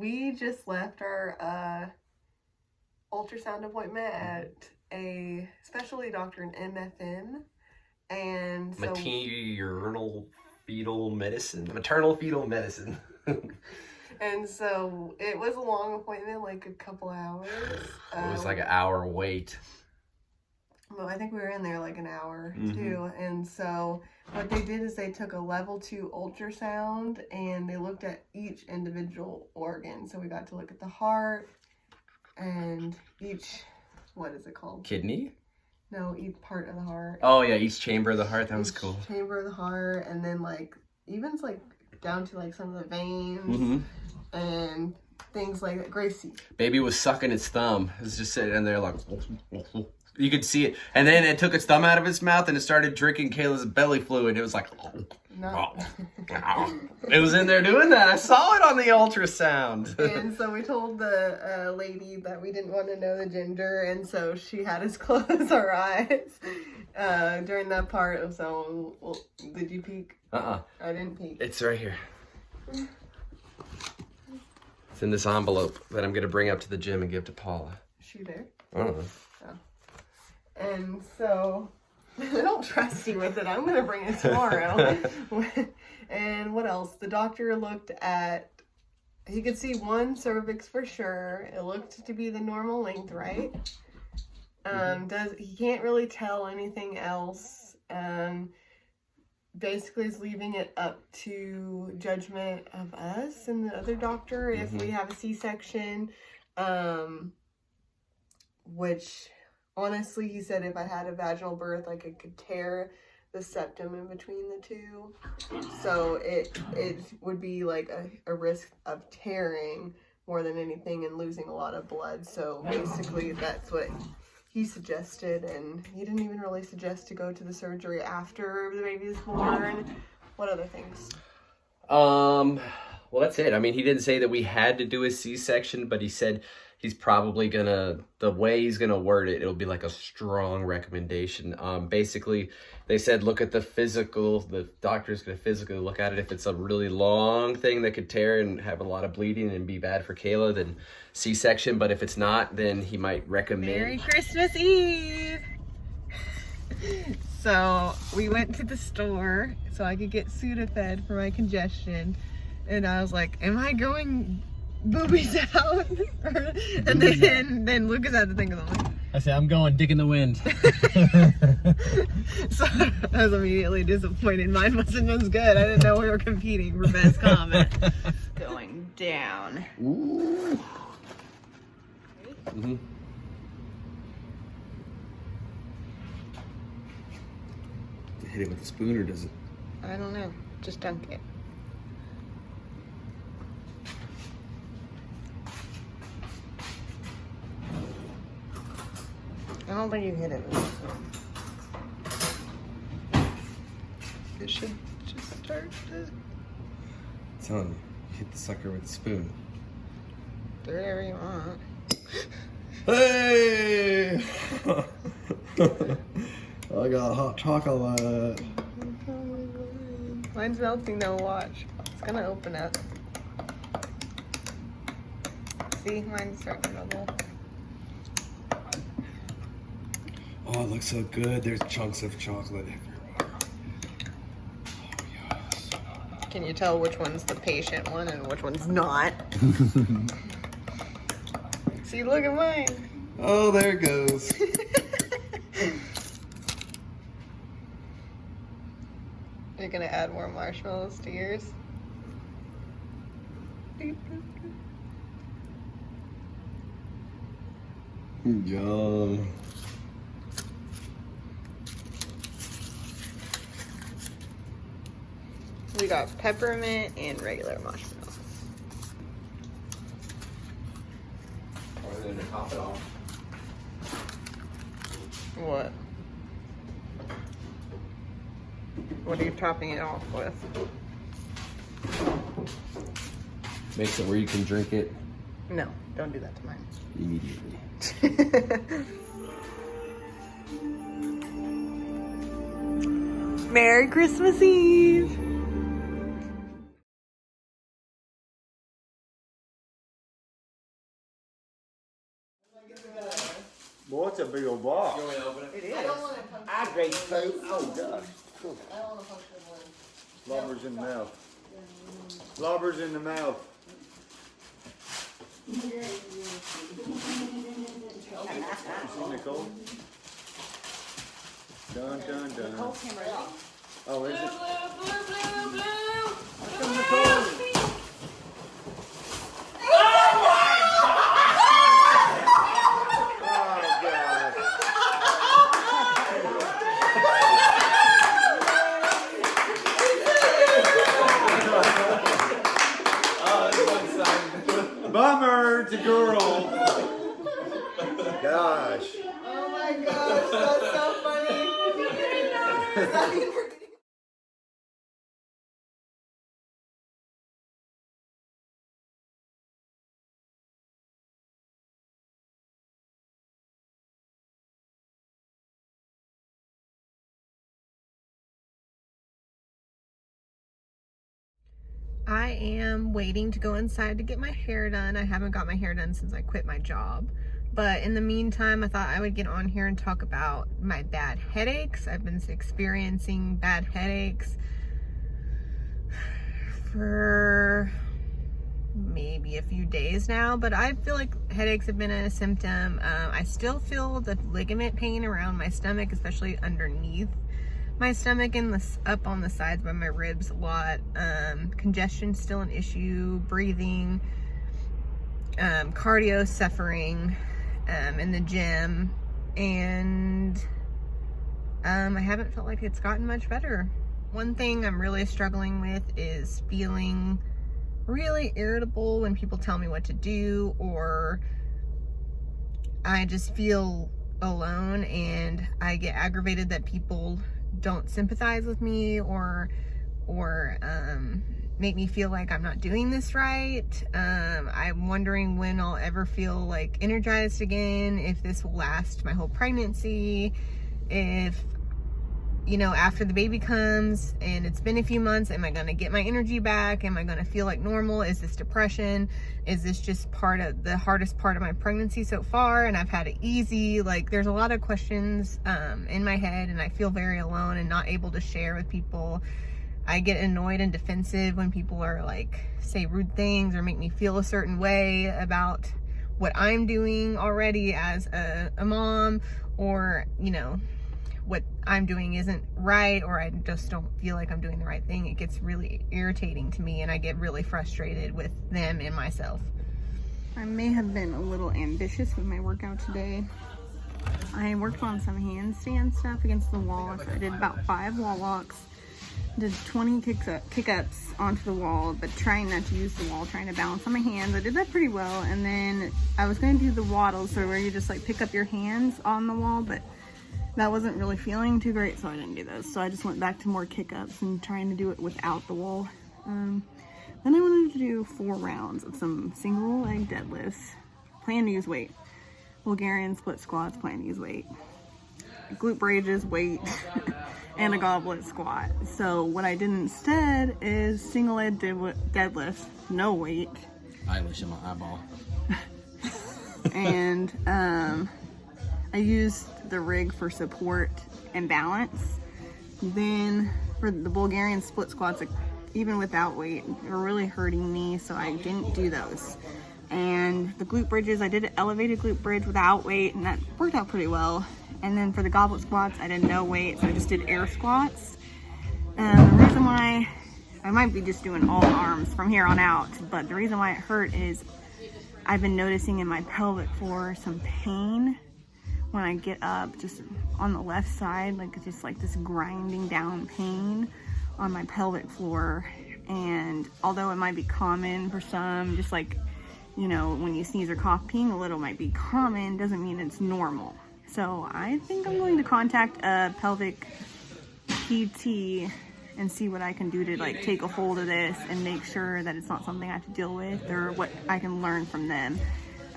We just left our ultrasound appointment at a specialty doctor in MFM, and so maternal fetal medicine. And so it was a long appointment, like a couple hours. It was like an hour wait. Well, I think we were in there like an hour too. And so what they did is they took a level 2 ultrasound and they looked at each individual organ. So we got to look at the heart and each, what is it called? Kidney? No, each part of the heart. Oh yeah, each chamber of the heart. That was cool. Chamber of the heart, and then like even like down to like some of the veins and things like that. Gracie. Baby was sucking its thumb. It was just sitting in there like. You could see it. And then it took its thumb out of its mouth and it started drinking Kayla's belly fluid. It was like, no. It was in there doing that. I saw it on the ultrasound. And so we told the lady that we didn't want to know the gender. And so she had us close our eyes during that part. So, well, did you peek? I didn't peek. It's right here. It's in this envelope that I'm going to bring up to the gym and give to Paula. Is she there? I don't know. Oh. And so, I don't trust you with it. I'm going to bring it tomorrow. And what else? The doctor looked at, he could see one cervix for sure. It looked to be the normal length, right? He can't really tell anything else. Basically is leaving it up to judgment of us and the other doctor if we have a C-section, which honestly he said if I had a vaginal birth like it could tear the septum in between the two, so it would be like a risk of tearing more than anything and losing a lot of blood. So basically that's what he suggested, and he didn't even really suggest to go to the surgery after the baby is born. What other things? Well, that's it. I mean, he didn't say that we had to do a C-section, but he said he's probably gonna, the way he's gonna word it, it'll be like a strong recommendation. Basically, they said look at the physical, the doctor's gonna physically look at it. If it's a really long thing that could tear and have a lot of bleeding and be bad for Kayla, then C-section. But if it's not, then he might recommend. Merry Christmas Eve! So we went to the store so I could get Sudafed for my congestion, and I was like, am I going boobies out? And then Lucas had to think of something. I said, I'm going dick in the wind. So I was immediately disappointed. Mine wasn't as good. I didn't know we were competing for best comment. Going down. Ooh. Hit it with a spoon, or does it? I don't know. Just dunk it. I don't think you hit it. It should just start to... I'm telling you, hit the sucker with a spoon. Do whatever you want. Hey! I got hot chocolate. Mine's melting though, watch. It's gonna open up. See, mine's starting to bubble. Oh, it looks so good. There's chunks of chocolate everywhere. Oh, yes. Can you tell which one's the patient one and which one's not? See, look at mine. Oh, there it goes. You're gonna add more marshmallows to yours? Yum. We got peppermint and regular marshmallows. And then to top it off. What? What are you topping it off with? Makes it where you can drink it No, don't do that to mine. immediately. Merry Christmas Eve! Boy, it's a big old box. It is. I don't want to punch I drink food. Oh, gosh. I don't want to punch the one. Lobbers in the mouth. Lobbers in the mouth. See Nicole? Dun, dun, dun. Oh, is it? Here comes Nicole. Oh, God. Bummer, it's a girl. Gosh. Oh my gosh, that's so funny. I am waiting to go inside to get my hair done. I haven't got my hair done since I quit my job. But in the meantime, I thought I would get on here and talk about my bad headaches. I've been experiencing bad headaches for maybe a few days now, but I feel like headaches have been a symptom. I still feel the ligament pain around my stomach, especially underneath my stomach and up on the sides by my ribs a lot. Congestion's still an issue, breathing, cardio suffering in the gym, and I haven't felt like it's gotten much better. One thing I'm really struggling with is feeling really irritable when people tell me what to do, or I just feel alone and I get aggravated that people don't sympathize with me or make me feel like I'm not doing this right. I'm wondering when I'll ever feel like energized again, if this will last my whole pregnancy, if, you know, after the baby comes and it's been a few months, am I gonna get my energy back? Am I gonna feel like normal? Is this depression? Is this just part of the hardest part of my pregnancy so far and I've had it easy? Like, there's a lot of questions in my head, and I feel very alone and not able to share with people. I get annoyed and defensive when people are like, say rude things or make me feel a certain way about what I'm doing already as a mom, or, you know, what I'm doing isn't right, or I just don't feel like I'm doing the right thing. It gets really irritating to me, and I get really frustrated with them and myself. I may have been a little ambitious with my workout today. I worked on some handstand stuff against the wall. So I did about 5 wall walks, did 20 kick-ups onto the wall, but trying not to use the wall, trying to balance on my hands. I did that pretty well, and then I was going to do the waddles, so where you just like pick up your hands on the wall, but that wasn't really feeling too great, so I didn't do those. So I just went back to more kick-ups and trying to do it without the wall. Then I wanted to do 4 rounds of some single leg deadlifts. Plan to use weight. Bulgarian split squats, plan to use weight. Glute bridges, weight, and a goblet squat. So what I did instead is single leg deadlifts, no weight. Eyelash in my eyeball. And I used the rig for support and balance. Then for the Bulgarian split squats, like, even without weight, they were really hurting me, so I didn't do those. And the glute bridges, I did an elevated glute bridge without weight, and that worked out pretty well. And then for the goblet squats, I did no weight, so I just did air squats. The reason why, I might be just doing all arms from here on out, but the reason why it hurt is I've been noticing in my pelvic floor some pain when I get up, just on the left side, like just like this grinding down pain on my pelvic floor. And although it might be common for some, just like, you know, when you sneeze or cough, peeing a little might be common, doesn't mean it's normal. So I think I'm going to contact a pelvic PT and see what I can do to like take a hold of this and make sure that it's not something I have to deal with, or what I can learn from them.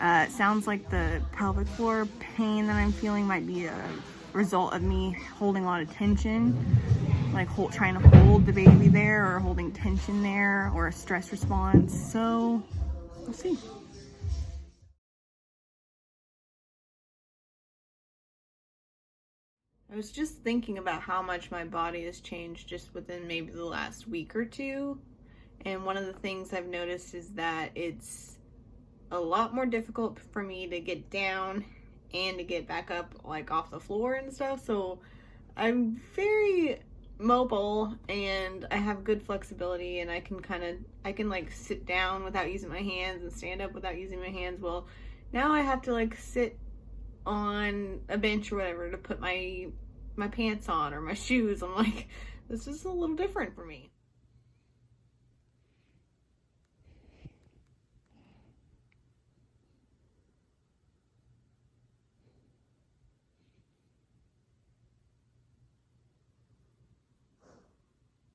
It sounds like the pelvic floor pain that I'm feeling might be a result of me holding a lot of tension, like trying to hold the baby there, or holding tension there, or a stress response. So we'll see. I was just thinking about how much my body has changed just within maybe the last week or two. And one of the things I've noticed is that it's a lot more difficult for me to get down and to get back up like off the floor and stuff. So I'm very mobile and I have good flexibility, and I can like sit down without using my hands and stand up without using my hands. Well, now I have to like sit on a bench or whatever to put my pants on or my shoes. I'm like, this is a little different for me.